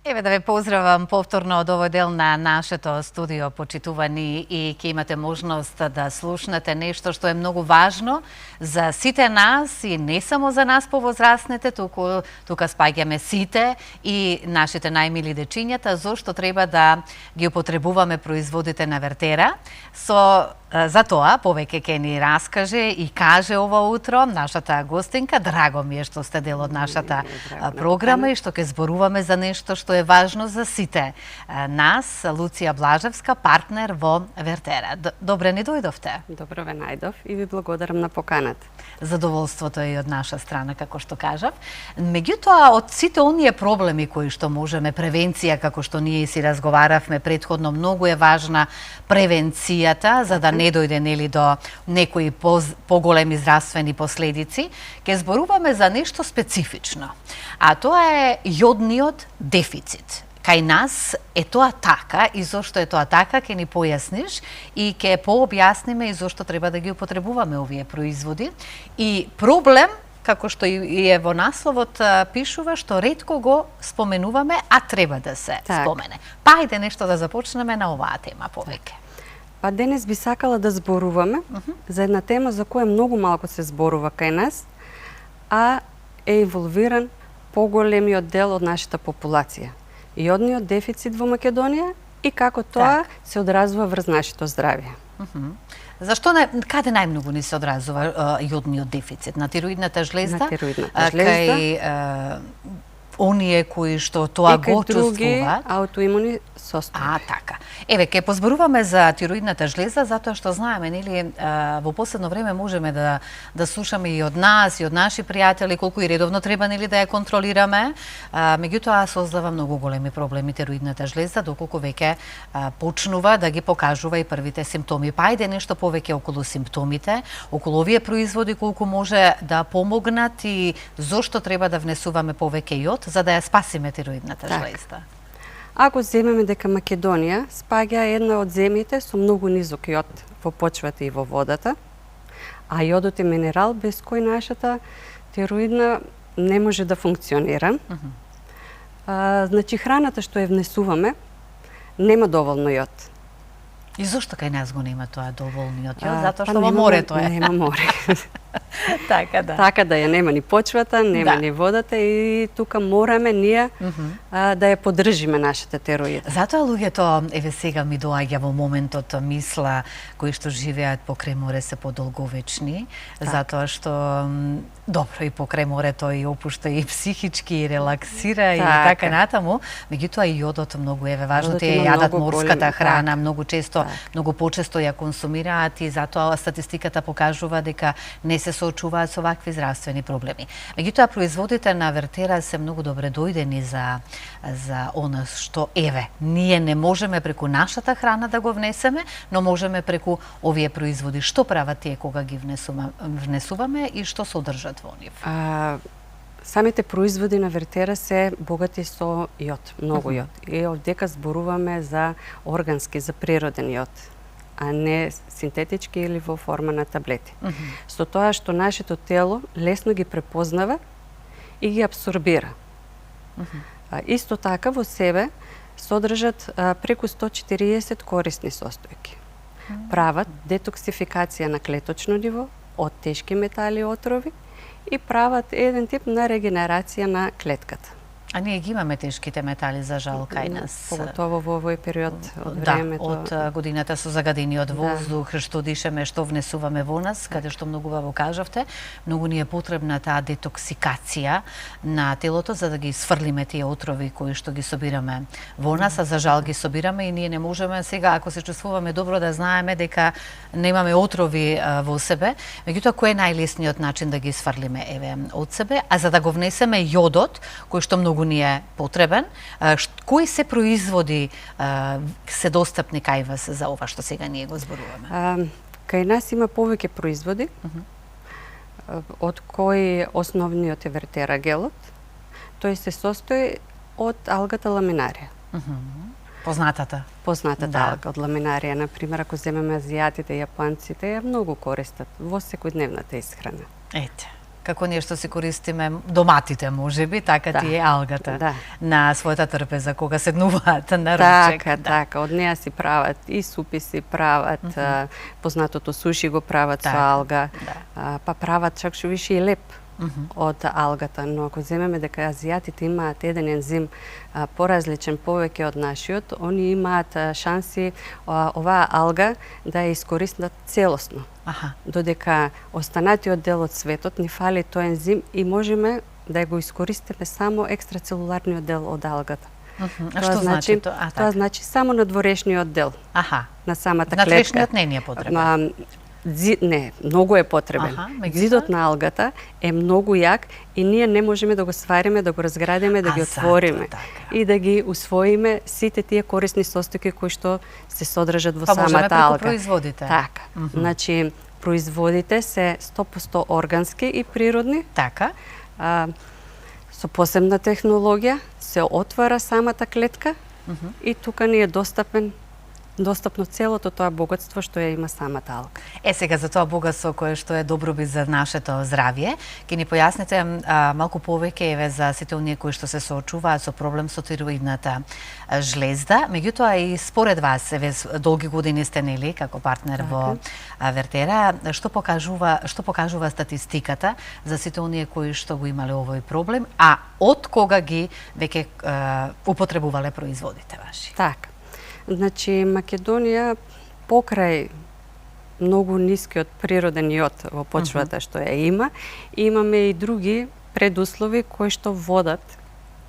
Еве да ве поздравам повторно од овој дел на нашето студио, почитувани, и ќе имате можност да слушнете нешто што е многу важно за сите нас и не само за нас повозрастните, тука спаѓаме сите и нашите најмили дечињата, зошто треба да ги употребуваме производите на Вертера. За тоа повеќе ќе ни раскаже и каже ова утро нашата гостинка. Драго ми е што сте дел од нашата програма и што ќе зборуваме за нешто што е важно за сите нас. Луција Блажевска, партнер во Вертера. Добре ни дојдовте. Добро ве најдов и ви благодарам на поканата. Задоволството е и од наша страна, како што кажав. Меѓутоа, од сите оние проблеми кои што можеме, превенција, како што ние си разговаравме претходно, многу е важна превенцијата, за да не дојде до некои поголеми здравствени последици. Ќе зборуваме за нешто специфично, а тоа е јодниот дефицит. Кај нас е тоа така и зошто е тоа така ќе ни појасниш и ќе пообјасниме и зошто треба да ги употребуваме овие производи. И проблем, како што и е во насловот пишува, што ретко го споменуваме, а треба да се спомене. Па ајде нешто да започнеме на оваа тема повеќе. Па денес би сакала да зборуваме за една тема за која многу малку се зборува кај нас, а е инволвиран поголемиот дел од нашата популација. Јодниот дефицит во Македонија и како тоа се одразува врз нашето здравје. Зашто каде најмногу ни се одразува јодниот дефицит? На тироидната жлезда? На тироидната жлезда. Кај оние кои што тоа го чувствуваат? И кај други аутоимуни состојби. Така. Еве, ќе позборуваме за тироидната жлеза, затоа што знаеме, нели, во последно време можеме да слушаме и од нас, и од наши пријатели, колку и редовно треба, нели, да ја контролираме. Меѓутоа, создава многу големи проблеми тироидната жлеза, доколку веќе почнува да ги покажува и првите симптоми. Па ајде нешто повеќе околу симптомите, околу овие производи, колку може да помогнат и зошто треба да внесуваме повеќе јод, за да ја спасиме тироидната жлеза. Ако земеме дека Македонија спаѓа една од земјите со многу низок јод во почвата и во водата, а јодот е минерал без кој нашата тироидна не може да функционира. Значи храната што ја внесуваме нема доволно јод. И зошто кај нас го нема тоа доволниот јод? Затоа што во морето е. Нема море. Така да. Така да ја нема ни почвата, нема ни водата и тука мораме ние да ја поддржиме нашата тироида. Затоа луѓето, еве сега ми доаѓа во моментот мисла, кои што живеат покрај море се подолговечни, затоа што добро и покрај морето и опушта и психички и релаксира и така натаму, меѓутоа и јодот многу е важно, тие јадат морската храна, многу често, многу почесто ја консумираат и затоа статистиката покажува дека не се соочуваат со вакви здравствени проблеми. Меѓутоа, производите на Вертера се многу добре дојдени за она што еве, ние не можеме преку нашата храна да го внесеме, но можеме преку овие производи. Што прават тие кога ги внесуваме и што содржат во нив? Самите производи на Вертера се богати со јод, многу јод. И овдека зборуваме за органски, за природен јод, а не синтетички или во форма на таблети. Со тоа што нашето тело лесно ги препознава и ги абсорбира. Исто така во себе содржат преку 140 корисни состојки. Прават детоксификација на клеточно ниво од тешки метали и отрови и прават еден тип на регенерација на клетката. А ние ги имаме тешките метали, за жал, кај нас. Поготово во овој период од времето. Од годината со загадениот воздух, што дишеме, што внесуваме во нас, каде што многу во кажавте, многу ни е потребна таа детоксикација на телото за да ги сврлиме тие отрови кои што ги собираме во нас, а за жал ги собираме и ние не можеме сега, ако се чувствуваме добро, да знаеме дека немаме отрови во себе. Меѓутоа, кој е најлесниот начин да ги сврлиме од себе, а за да го внесеме јодот, кој што многу ни е потребен, кои се производи се достапни кај вас за ова што сега ние го зборуваме? Кај нас има повеќе производи, од кои основниот е Вертера гелот. Тој се состои од алгата ламинарија. Познатата алга од ламинарија, например, ако земеме азијатите, јапонците, ја многу користат во секојдневната исхрана. Ете. како ние што си користиме доматите, можеби, така ти е алгата на својата трпеза кога седнуваат на ручек. Така, од неа си прават и супи си прават, познатото суши го прават со алга, па прават чак што више и леп од алгата, но ако земеме дека азијатите имаат еден ензим поразличен повеќе од нашиот, они имаат шанси оваа алга да ја искористат целосно. Додека останатиот дел од светот ни фали тој ензим и можеме да го искористиме само екстрацелуларниот дел од алгата. Што значи тоа? Тоа значи само надворешниот дел на самата клетка. Внатрешниот не е потребен. Не, многу е потребен. Зидот на алгата е многу јак и ние не можеме да го свариме, да го разградиме, да ги отвориме и да ги усвоиме сите тие корисни состојки кои што се содржат во самата алга. Па можеме преку производите. Така. Значи, производите се 100% органски и природни. Така. Со посебна технологија се отвара самата клетка и тука ни е достапно целото тоа богатство што ја има самата алга. Сега за тоа богатство кое што е добробит за нашето здравје, ќе ни појасните малку повеќе за сите оние кои што се соочуваат со проблем со тироидната жлезда. Меѓутоа и според вас, долги години сте нели како партнер во Вертера, што покажува статистиката за сите оние кои што го имале овој проблем, а од кога ги веќе употребувале производите ваши? Така. Значи, Македонија покрај многу нискиот природен јод во почвата што ја има, имаме и други предуслови кои што водат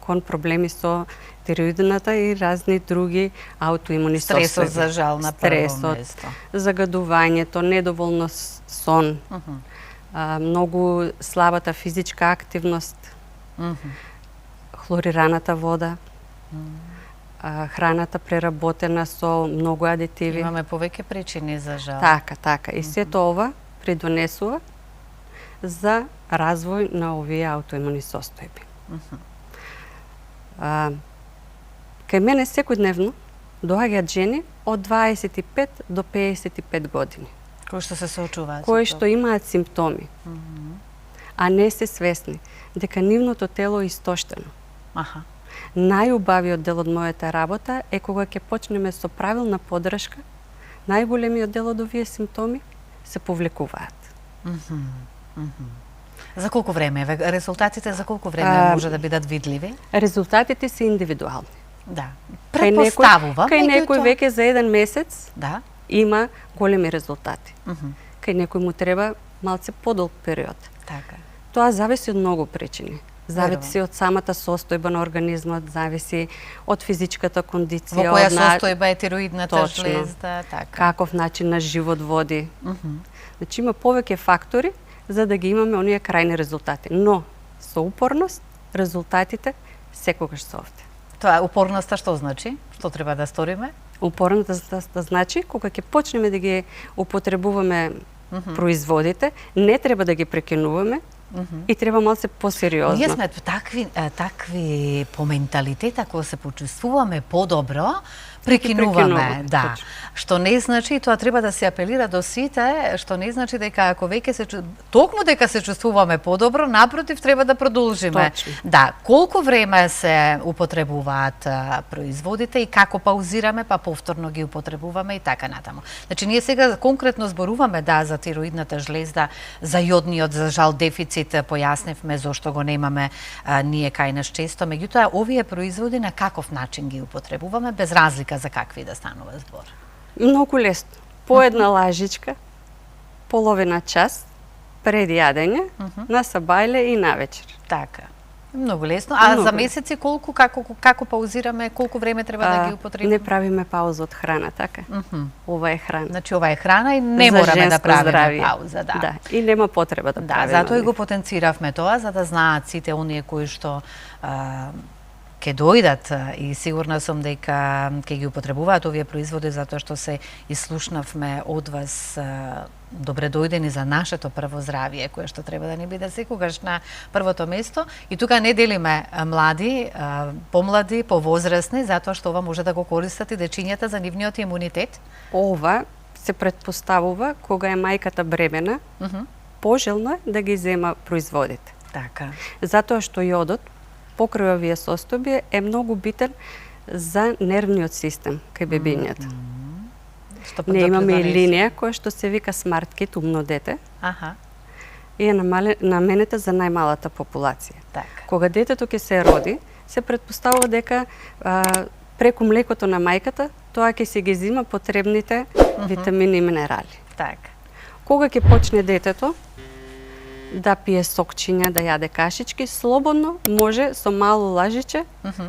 кон проблеми со тироидната и разни други аутоимуни состојби. Стресот за жал на прво место. Загадувањето, недоволно сон, многу слабата физичка активност, хлорираната вода, храната преработена со многу адитиви. Имаме повеќе причини за жал. Така. И сето ова придонесува за развој на овие аутоимуни состојби. Кај мене секојдневно доаѓаат жени од 25 до 55 години. Кои што се соочуваат. Кои што имаат симптоми, а не се свесни дека нивното тело е истоштено. Најубавиот дел од мојата работа е кога ќе почнеме со правилна поддршка, најголемиот дел од овие симптоми се повлекуваат. За колку време? Резултатите за колку време може да бидат видливи? Резултатите се индивидуални. Да. Предпоставувам. Кај некој веќе за еден месец има големи резултати. Кај некој му треба малце подолг период. Така. Тоа зависи од многу причини. Зависи од самата состојба на организмот, зависи од физичката кондиција. Во која состојба е тироидната жлезда, така. Каков начин на живот води. Значи има повеќе фактори за да ги имаме оние крајни резултати. Но со упорност резултатите секогаш се овде. Тоа упорноста што значи? Што треба да сториме? Упорноста значи кога ќе почнеме да ги употребуваме производите, не треба да ги прекинуваме, и треба малце посериозно. Ние сме такви по менталитет, ако се почувствуваме подобро, прекинуваме, да. Што не значи, тоа треба да се апелира до сите, што не значи дека ако веќе токму дека се чувствуваме подобро, напротив треба да продолжиме. Точно. Да, колку време се употребуваат производите и како паузираме, па повторно ги употребуваме и така натаму. Значи ние сега конкретно зборуваме за тироидната жлезда, за јодниот за жал дефицит, појаснивме зошто го немаме ние кај нас често, меѓутоа овие производи на каков начин ги употребуваме без разлика за какви да станува збор? Многу лесно. По една лажичка, половина час пред јадење, на сабајле и навечер. Така. Многу лесно. А за месеци колку, како паузираме, колку време треба да ги употребиме? Не правиме пауза од храна, така. Ова е храна. Значи ова е храна и не мораме да правиме пауза, да. Да, и нема потреба да правиме. Да, затоа и го потенциравме тоа, за да знаат сите оние кои што ќе дојдат и сигурна сум дека ќе ги употребуваат овие производи затоа што се ислушнавме од вас добре дојдени за нашето прво здравје кое што треба да ни биде секогаш на првото место и тука не делиме млади, помлади, повозрасни затоа што ова може да го користат и дечињата за нивниот имунитет. Ова се претпоставува кога е мајката бремена пожелно е да ги зема производите. Така. Затоа што јодот покрај овие состојби е многу битен за нервниот систем кај бебињата. Што Не имаме и допринесе? линија која што се вика Smart Kit, умно дете, Аха, и е наменета за најмалата популација. така. Кога детето ќе се роди, се претпоставува дека преку млекото на мајката, тоа ќе се ги зима потребните витамини и минерали. Така. Кога ќе почне детето да пие сокчиња, да јаде кашички, слободно може со мало лажиче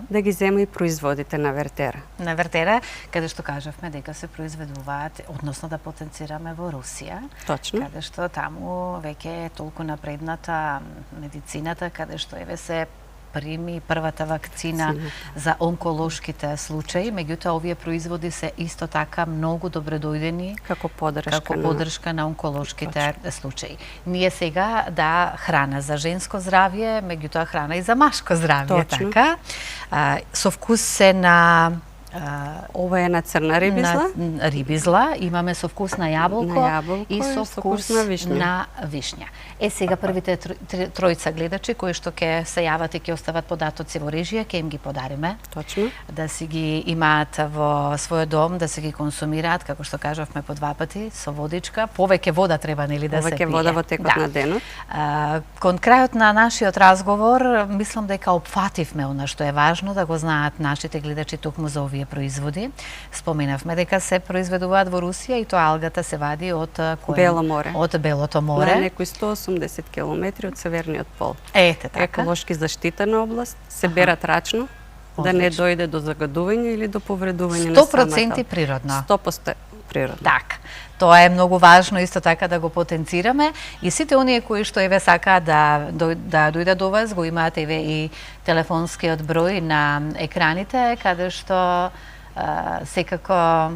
да ги зема и производите на Вертера. На Вертера, каде што кажавме дека се произведуваат, односно да потенцираме во Русија, Точно. каде што таму веќе е толку напредната медицината, каде што еве се прими првата вакцина за онколошките случаи, меѓутоа овие производи се исто така многу добредојдени Како подршка на онколошките случаи. Ние сега храна за женско здравје, меѓутоа храна и за машко здравје, Точно. така. Со вкус се на Ова е на црна рибизла. На рибизла, имаме со вкус на јаболко, и со вкус на вишња. на вишња. Сега првите тројца гледачи кои што ќе се јават и ќе остават податоци во режија, ќе им ги подариме. Точно. Да си ги имаат во својот дом, да си ги консумираат, како што кажавме по 2 пати, со водичка. Повеќе вода треба, нели, да се пие. Повеќе вода во текот на денот. Кон крајот на нашиот разговор, мислам дека опфативме она што е важно да го знаат нашите гледачи токму за овие производи. Споменавме дека се произведуваат во Русија и тоа алгата се вади од Бело море. Од Белото море. На некои 180 километри од северниот пол. Ете така. Еколошки заштитена област, се берат рачно, да не дојде до загадување или до повредување на 100% природно. 100% природно. Така. Тоа е многу важно исто така да го потенцираме и сите оние кои што еве сакаат да дојдат до вас, го имаат еве и телефонскиот број на екраните каде што секако,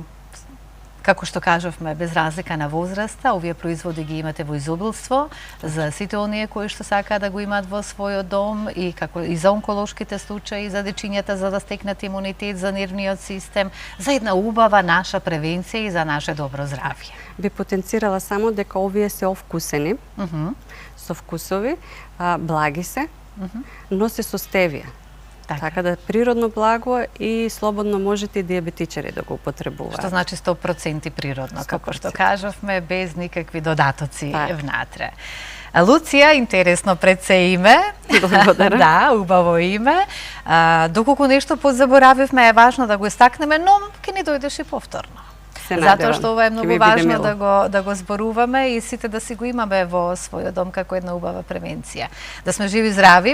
како што кажавме, без разлика на возраста, овие производи ги имате во изобилство за сите оние кои што сакаат да го имаат во својот дом и како и за онколошките случаи, за дечињата за да стекнат имунитет, за нервниот систем, за една убава наша превенција и за наше добро здравје. Би потенцирала само дека овие се овкусени, со вкусови, благи се, но се со стевија. Така да природно благо и слободно можете и диабетичари да го употребуваат. Што значи 100% природно, 100%. Како што кажавме, без никакви додатоци внатре. Луција, интересно пред се име. Благодарам. Да, убаво име. Доколку нешто позаборавивме, е важно да го истакнеме, но ќе ни дојдеш и повторно. Затоа што ова е многу важно да го зборуваме и сите да си го имаме во својот дом како една убава превенција. Да сме живи здрави,